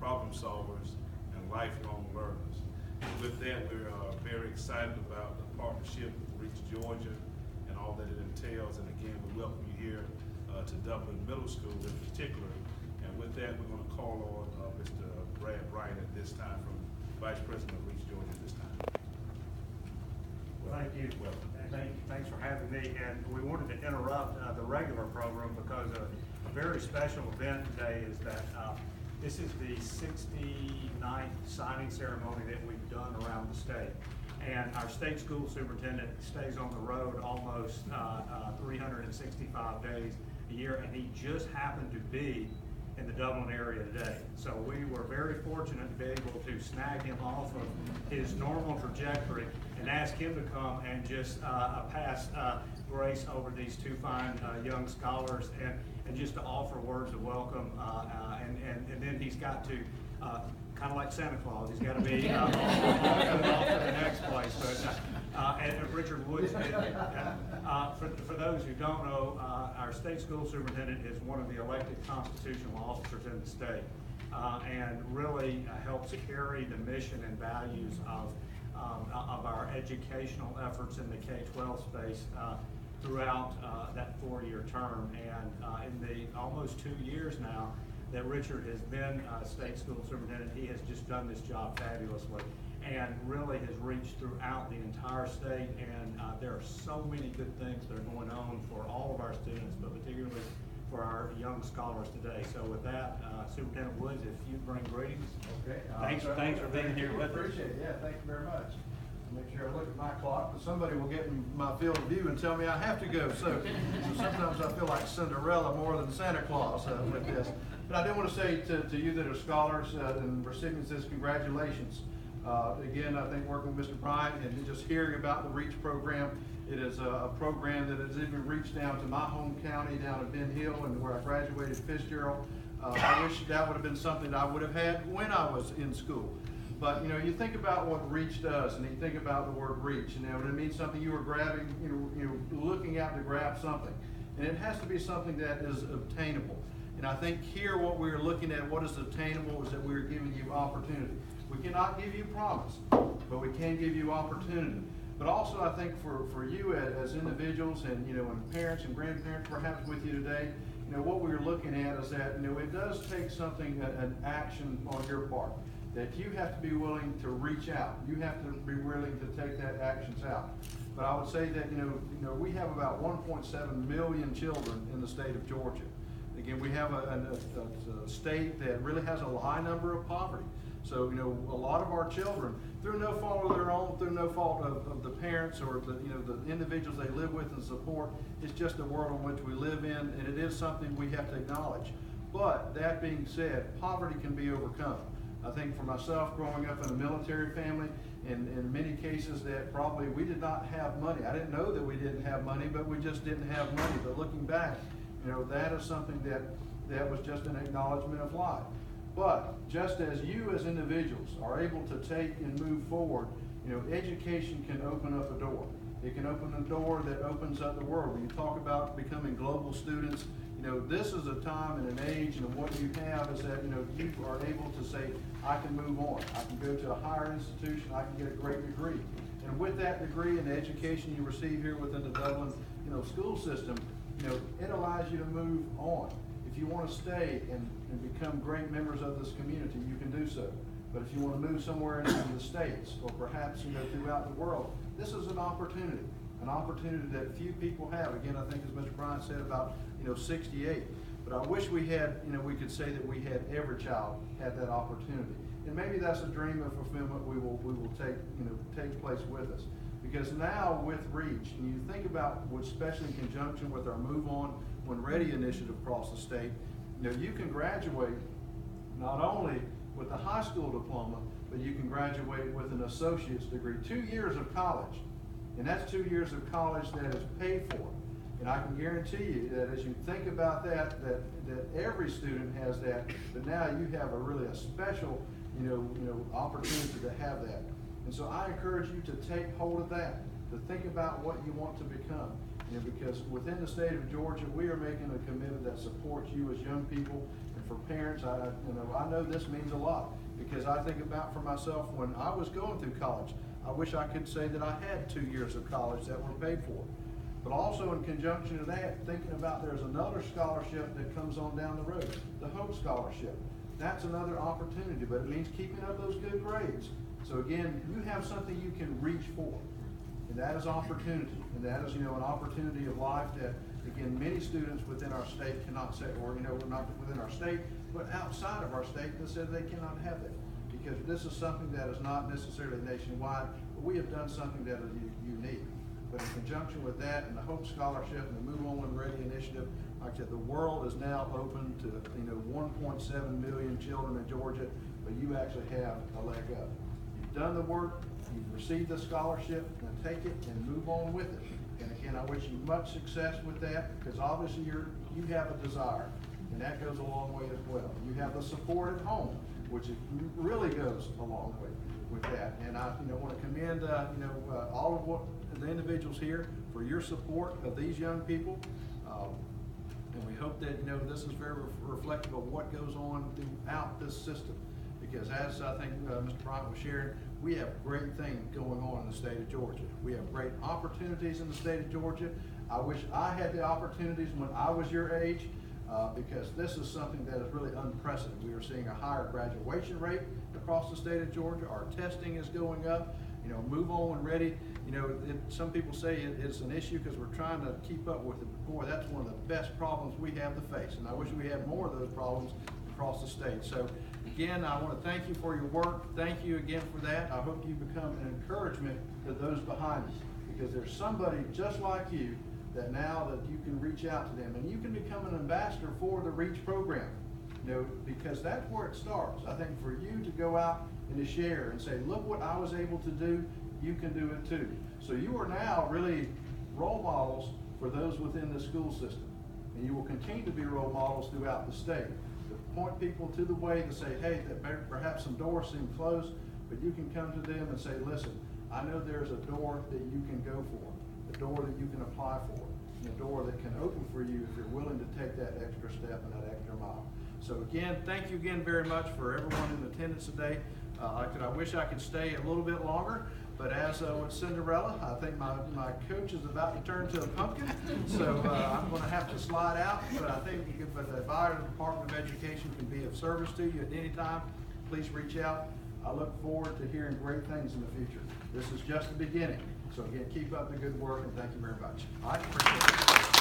problem solvers, and lifelong learners. And with that, we're very excited about the partnership with Reach Georgia and all that it entails. And again, we welcome you here to Dublin Middle School in particular. And with that, we're going to call on Mr. Brad Bryant at this time, from Vice President of Reach Georgia at this time. Thank you. Thanks for having me. And we wanted to interrupt the regular program because a very special event today is that this is the 69th signing ceremony that we've done around the state. And our state school superintendent stays on the road almost 365 days a year, and he just happened to be in the Dublin area today. So we were very fortunate to be able to snag him off of his normal trajectory and ask him to come and just pass grace over these two fine young scholars, and just to offer words of welcome. And then he's got to, kind of like Santa Claus, he's got to be off to the next place. But and Richard Woods did. For those who don't know, our state school superintendent is one of the elected constitutional officers in the state, and really helps carry the mission and values of our educational efforts in the K-12 space throughout that four-year term. And in the almost 2 years now that Richard has been state school superintendent, he has just done this job fabulously and really has reached throughout the entire state. And there are so many good things that are going on for all of our students, but particularly for our young scholars today. So with that, Superintendent Woods, if you bring greetings. Okay. Thanks for being here with us. Appreciate it. Yeah, thank you very much. Make sure I look at my clock, because somebody will get in my field of view and tell me I have to go. So sometimes I feel like Cinderella more than Santa Claus with this. But I do want to say to you that are scholars and recipients of this, congratulations. Again, I think working with Mr. Bryant and just hearing about the REACH program, it is a program that has even reached down to my home county, down at Ben Hill, and where I graduated Fitzgerald. I wish that would have been something I would have had when I was in school. But you know, you think about what REACH does, and you think about the word reach, and it means something you were grabbing, looking out to grab something, and it has to be something that is obtainable. And I think here what we're looking at, what is obtainable, is that we're giving you opportunity. We cannot give you promise, but we can give you opportunity. But also, I think for you as individuals, and and parents and grandparents perhaps with you today, what we're looking at is that it does take something, an action on your part. That you have to be willing to reach out. You have to be willing to take that actions out. But I would say that we have about 1.7 million children in the state of Georgia. Again, we have a state that really has a high number of poverty. So a lot of our children, through no fault of their own, through no fault of the parents or the individuals they live with and support, it's just the world in which we live in, and it is something we have to acknowledge. But that being said, poverty can be overcome. I think for myself, growing up in a military family, in many cases that probably we did not have money. I didn't know that we didn't have money, but we just didn't have money. But looking back, that is something that was just an acknowledgement of life. But just as you as individuals are able to take and move forward, education can open up a door. It can open a door that opens up the world. When you talk about becoming global students, this is a time and an age, and what you have is that, you are able to say, I can move on. I can go to a higher institution. I can get a great degree. And with that degree and the education you receive here within the Dublin, school system, it allows you to move on. If you want to stay and become great members of this community, you can do so. But if you want to move somewhere into the States, or perhaps, throughout the world, this is an opportunity that few people have. Again, I think as Mr. Bryant said about, 68. But I wish we had, we could say that we had, every child had that opportunity. And maybe that's a dream of fulfillment we will take place with us. Because now with REACH, and you think about, especially in conjunction with our Move On When Ready initiative across the state, you can graduate not only with a high school diploma, but you can graduate with an associate's degree, 2 years of college. And that's 2 years of college that is paid for. And I can guarantee you that as you think about that every student has that, but now you have a special, opportunity to have that. And so I encourage you to take hold of that, to think about what you want to become. Because within the state of Georgia, we are making a commitment that supports you as young people. And for parents, I know this means a lot, because I think about for myself when I was going through college. I wish I could say that I had 2 years of college that were paid for. But also in conjunction to that, thinking about there's another scholarship that comes on down the road, the Hope Scholarship. That's another opportunity, but it means keeping up those good grades. So again, you have something you can reach for, and that is opportunity, and that is, an opportunity of life that, again, many students within our state cannot say, or, not within our state, but outside of our state that says they cannot have that. Because this is something that is not necessarily nationwide, but we have done something that is unique. But in conjunction with that and the Hope Scholarship and the Move On When Ready initiative, like I said, the world is now open to 1.7 million children in Georgia, but you actually have a leg up. You've done the work, you've received the scholarship, and take it and move on with it. And again, I wish you much success with that, because obviously you have a desire, and that goes a long way as well. You have the support at home, which really goes a long way with that. And I want to commend all of the individuals here for your support of these young people. And we hope that this is very reflective of what goes on throughout this system. Because as I think Mr. Bryant was sharing, we have great things going on in the state of Georgia. We have great opportunities in the state of Georgia. I wish I had the opportunities when I was your age, because this is something that is really unprecedented. We are seeing a higher graduation rate across the state of Georgia. Our testing is going up. Move On When Ready. Some people say it's an issue because we're trying to keep up with it. Boy, that's one of the best problems we have to face, and I wish we had more of those problems across the state. So again, I want to thank you for your work. Thank you again for that. I hope you become an encouragement to those behind us, because there's somebody just like you that now that you can reach out to them, and you can become an ambassador for the REACH program, because that's where it starts. I think for you to go out and to share and say, look what I was able to do, you can do it too. So you are now really role models for those within the school system, and you will continue to be role models throughout the state. To point people to the way to say, hey, that perhaps some doors seem closed, but you can come to them and say, listen, I know there's a door that you can go for, a door that you can apply for, and a door that can open for you if you're willing to take that extra step and that extra mile. So again, thank you again very much for everyone in attendance today. I wish I could stay a little bit longer, but as with Cinderella, I think my coach is about to turn to a pumpkin, so I'm going to have to slide out. But I think if the Department of Education can be of service to you at any time, please reach out. I look forward to hearing great things in the future. This is just the beginning. So again, keep up the good work, and thank you very much. All right, appreciate it.